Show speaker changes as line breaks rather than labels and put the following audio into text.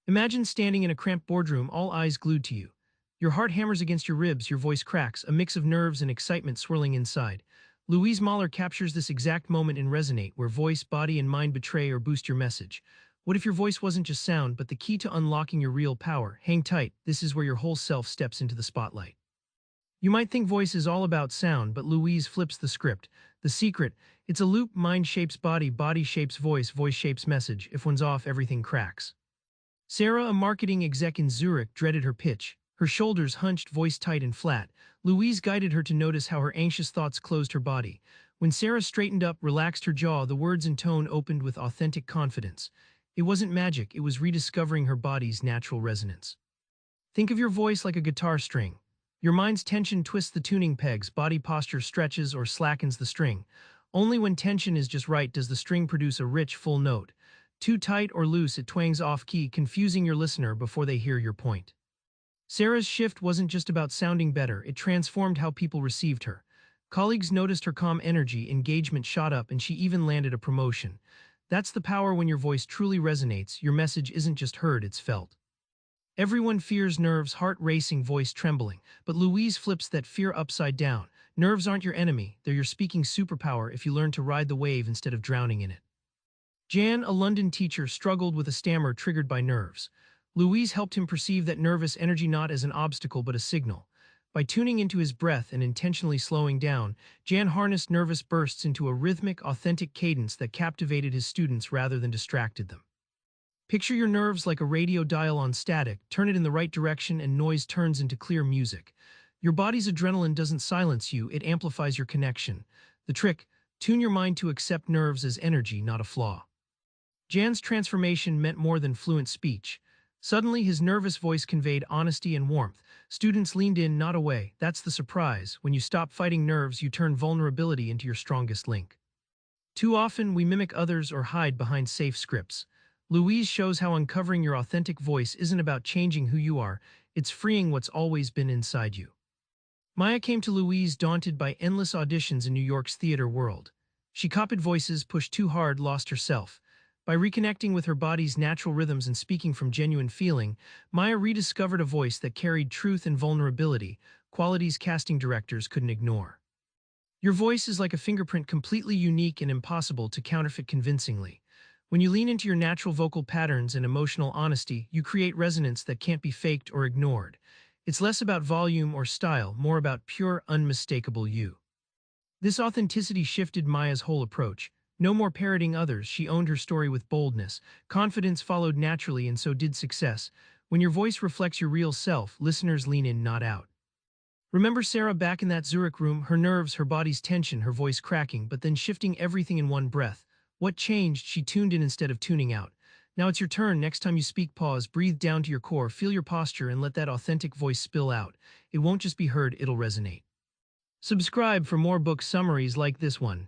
Imagine standing in a cramped boardroom, all eyes glued to you. Your heart hammers against your ribs, your voice cracks, a mix of nerves and excitement swirling inside. Louise Mahler captures this exact moment in Resonate, where voice, body, and mind betray or boost your message. What if your voice wasn't just sound, but the key to unlocking your real power? Hang tight, this is where your whole self steps into the spotlight. You might think voice is all about sound, but Louise flips the script. The secret, it's a loop: mind shapes body, body shapes voice, voice shapes message. If one's off, everything cracks. Sarah, a marketing exec in Zurich, dreaded her pitch. Her shoulders hunched, voice tight and flat. Louise guided her to notice how her anxious thoughts closed her body. When Sarah straightened up, relaxed her jaw, the words and tone opened with authentic confidence. It wasn't magic, it was rediscovering her body's natural resonance. Think of your voice like a guitar string. Your mind's tension twists the tuning pegs, body posture stretches or slackens the string. Only when tension is just right does the string produce a rich, full note. Too tight or loose, it twangs off-key, confusing your listener before they hear your point. Sarah's shift wasn't just about sounding better, it transformed how people received her. Colleagues noticed her calm energy, engagement shot up, and she even landed a promotion. That's the power when your voice truly resonates. Your message isn't just heard, it's felt. Everyone fears nerves, heart racing, voice trembling, but Louise flips that fear upside down. Nerves aren't your enemy, they're your speaking superpower if you learn to ride the wave instead of drowning in it. Jan, a London teacher, struggled with a stammer triggered by nerves. Louise helped him perceive that nervous energy not as an obstacle but a signal. By tuning into his breath and intentionally slowing down, Jan harnessed nervous bursts into a rhythmic, authentic cadence that captivated his students rather than distracted them. Picture your nerves like a radio dial on static, turn it in the right direction and noise turns into clear music. Your body's adrenaline doesn't silence you, it amplifies your connection. The trick, tune your mind to accept nerves as energy, not a flaw. Jan's transformation meant more than fluent speech. Suddenly, his nervous voice conveyed honesty and warmth. Students leaned in, not away. That's the surprise. When you stop fighting nerves, you turn vulnerability into your strongest link. Too often, we mimic others or hide behind safe scripts. Louise shows how uncovering your authentic voice isn't about changing who you are, it's freeing what's always been inside you. Maya came to Louise daunted by endless auditions in New York's theater world. She copied voices, pushed too hard, lost herself. By reconnecting with her body's natural rhythms and speaking from genuine feeling, Maya rediscovered a voice that carried truth and vulnerability, qualities casting directors couldn't ignore. Your voice is like a fingerprint, completely unique and impossible to counterfeit convincingly. When you lean into your natural vocal patterns and emotional honesty, you create resonance that can't be faked or ignored. It's less about volume or style, more about pure, unmistakable you. This authenticity shifted Maya's whole approach. No more parroting others, she owned her story with boldness. Confidence followed naturally, and so did success. When your voice reflects your real self, listeners lean in, not out. Remember Sarah back in that Zurich room, her nerves, her body's tension, her voice cracking, but then shifting everything in one breath. What changed? She tuned in instead of tuning out. Now it's your turn. Next time you speak, pause, breathe down to your core, feel your posture, and let that authentic voice spill out. It won't just be heard, it'll resonate. Subscribe for more book summaries like this one.